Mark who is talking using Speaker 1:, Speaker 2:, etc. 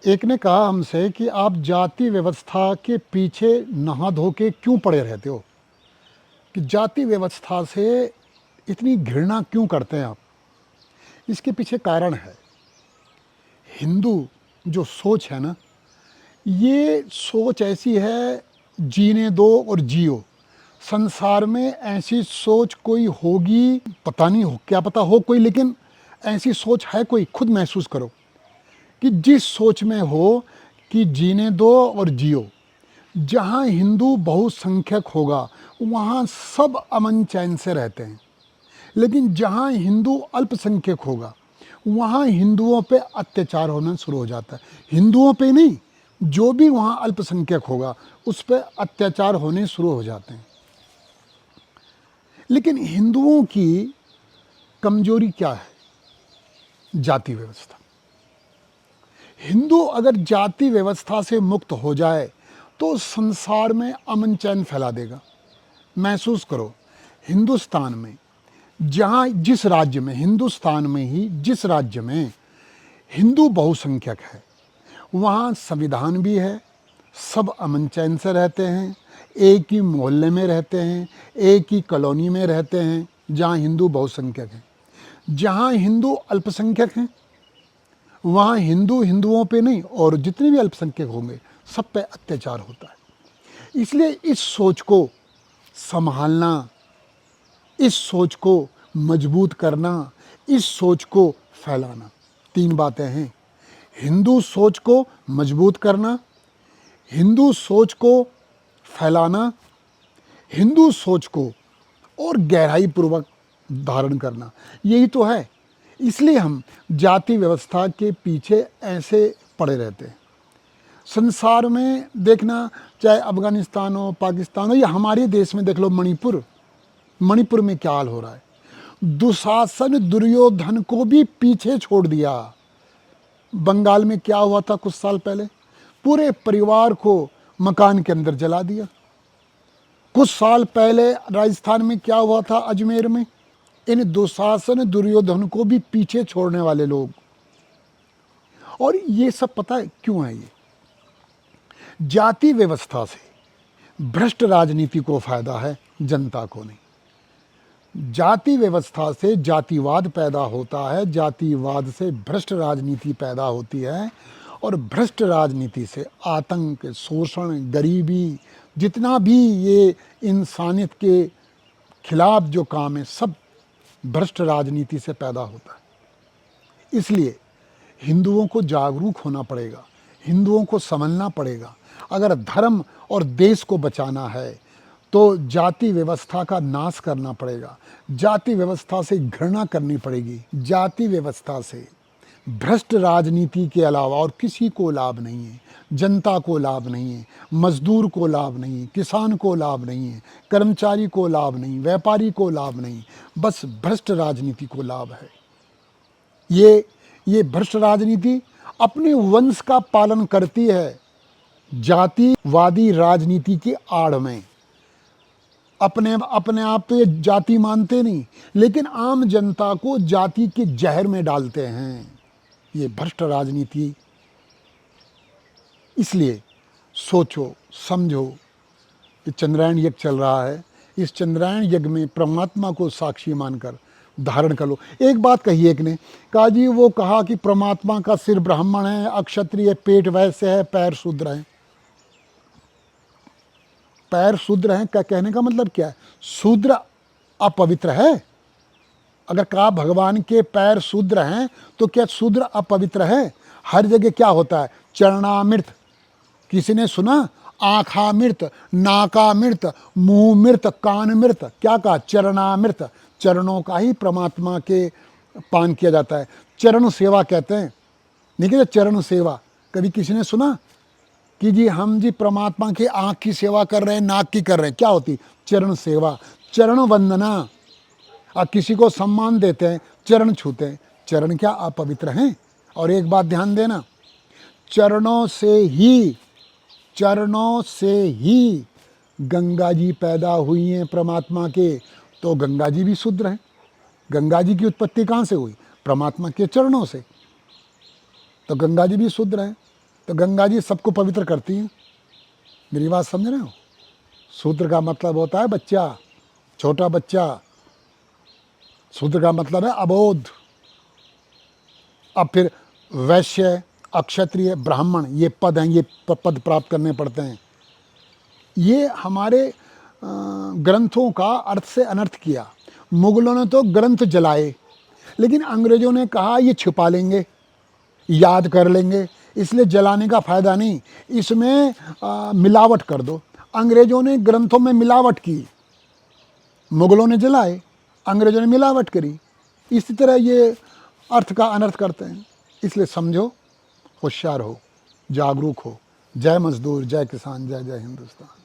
Speaker 1: एक ने कहा हमसे कि आप जाति व्यवस्था के पीछे नहा धो के क्यों पड़े रहते हो, कि जाति व्यवस्था से इतनी घृणा क्यों करते हैं आप। इसके पीछे कारण है, हिंदू जो सोच है ना, ये सोच ऐसी है, जीने दो और जियो। संसार में ऐसी सोच कोई होगी, पता नहीं हो, क्या पता हो कोई, लेकिन ऐसी सोच है कोई, खुद महसूस करो कि जिस सोच में हो कि जीने दो और जियो। जहाँ हिंदू बहुसंख्यक होगा वहाँ सब अमन चैन से रहते हैं, लेकिन जहाँ हिंदू अल्पसंख्यक होगा वहाँ हिंदुओं पे अत्याचार होना शुरू हो जाता है। हिंदुओं पे नहीं, जो भी वहाँ अल्पसंख्यक होगा उस पर अत्याचार होने शुरू हो जाते हैं। लेकिन हिंदुओं की कमजोरी क्या है? जाति व्यवस्था। हिंदू अगर जाति व्यवस्था से मुक्त हो जाए तो संसार में अमन चैन फैला देगा। महसूस करो, हिंदुस्तान में जहाँ जिस राज्य में, हिंदुस्तान में ही जिस राज्य में हिंदू बहुसंख्यक है वहाँ संविधान भी है, सब अमन चैन से रहते हैं, एक ही मोहल्ले में रहते हैं, एक ही कॉलोनी में रहते हैं जहाँ हिंदू बहुसंख्यक हैं। जहाँ हिंदू अल्पसंख्यक हैं वहाँ हिंदू हिंदुओं पे नहीं और जितने भी अल्पसंख्यक होंगे सब पे अत्याचार होता है। इसलिए इस सोच को संभालना, इस सोच को मजबूत करना, इस सोच को फैलाना, तीन बातें हैं। हिंदू सोच को मजबूत करना, हिंदू सोच को फैलाना, हिंदू सोच को और गहराई पूर्वक धारण करना, यही तो है। इसलिए हम जाति व्यवस्था के पीछे ऐसे पड़े रहते हैं। संसार में देखना, चाहे अफगानिस्तान हो, पाकिस्तान हो, या हमारे देश में देख लो मणिपुर। मणिपुर में क्या हाल हो रहा है। दुशासन दुर्योधन को भी पीछे छोड़ दिया। बंगाल में क्या हुआ था कुछ साल पहले, पूरे परिवार को मकान के अंदर जला दिया। कुछ साल पहले राजस्थान में क्या हुआ था, अजमेर में। इन दुशासन दुर्योधन को भी पीछे छोड़ने वाले लोग। और ये सब पता है क्यों है? ये जाति व्यवस्था से भ्रष्ट राजनीति को फायदा है, जनता को नहीं। जाति व्यवस्था से जातिवाद पैदा होता है, जातिवाद से भ्रष्ट राजनीति पैदा होती है, और भ्रष्ट राजनीति से आतंक, शोषण, गरीबी, जितना भी ये इंसानियत के खिलाफ जो काम है सब भ्रष्ट राजनीति से पैदा होता है। इसलिए हिंदुओं को जागरूक होना पड़ेगा, हिंदुओं को समझना पड़ेगा। अगर धर्म और देश को बचाना है तो जाति व्यवस्था का नाश करना पड़ेगा, जाति व्यवस्था से घृणा करनी पड़ेगी। जाति व्यवस्था से भ्रष्ट राजनीति के अलावा और किसी को लाभ नहीं है। जनता को लाभ नहीं है, मजदूर को लाभ नहीं है, किसान को लाभ नहीं है, कर्मचारी को लाभ नहीं, व्यापारी को लाभ नहीं, बस भ्रष्ट राजनीति को लाभ है। ये भ्रष्ट राजनीति अपने वंश का पालन करती है, जातिवादी राजनीति के आड़ में। अपने आप तो ये जाति मानते नहीं, लेकिन आम जनता को जाति के जहर में डालते हैं, ये भ्रष्ट राजनीति। इसलिए सोचो, समझो। ये चंद्रायण यज्ञ चल रहा है, इस चंद्रायण यज्ञ में परमात्मा को साक्षी मानकर धारण कर लो। एक बात कही एक ने, कहा जी वो कहा कि परमात्मा का सिर ब्राह्मण है, अक्षत्रिय, पेट वैश्य है, पैर शूद्र हैं। पैर शूद्र हैं का कहने का मतलब क्या है? शूद्र अपवित्र है? अगर कहा भगवान के पैर शूद्र हैं तो क्या शूद्र अपवित्र है? हर जगह क्या होता है? चरणामृत। किसी ने सुना? आँखामृत, नाकामृत, मुँहमृत, कानमृत। क्या कहा? चरणामृत। चरणों का ही परमात्मा के पान किया जाता है, चरण सेवा कहते हैं। नहीं कहते चरण सेवा? कभी किसी ने सुना कि जी हम जी परमात्मा की आँख की सेवा कर रहे हैं, नाक की कर रहे हैं? क्या होती? चरण सेवा, चरण वंदना। और किसी को सम्मान देते हैं, चरण छूते हैं। चरण क्या अपवित्र हैं? और एक बात ध्यान देना, चरणों से ही गंगा जी पैदा हुई हैं परमात्मा के, तो गंगा जी भी शूद्र हैं। गंगा जी की उत्पत्ति कहाँ से हुई? परमात्मा के चरणों से, तो गंगा जी भी शूद्र हैं। तो गंगा जी सबको पवित्र करती हैं। मेरी बात समझ रहे हो? शूद्र का मतलब होता है बच्चा, छोटा बच्चा। शूद्र का मतलब है अबोध। अब फिर वैश्य, अक्षत्रिय, ब्राह्मण, ये पद हैं, ये पद प्राप्त करने पड़ते हैं। ये हमारे ग्रंथों का अर्थ से अनर्थ किया। मुगलों ने तो ग्रंथ जलाए, लेकिन अंग्रेजों ने कहा ये छुपा लेंगे, याद कर लेंगे, इसलिए जलाने का फायदा नहीं, इसमें मिलावट कर दो। अंग्रेजों ने ग्रंथों में मिलावट की, मुगलों ने जलाए, अंग्रेजों ने मिलावट करी। इसी तरह ये अर्थ का अनर्थ करते हैं। इसलिए समझो, होशियार हो, जागरूक हो। जय मजदूर, जय किसान, जय जय हिंदुस्तान।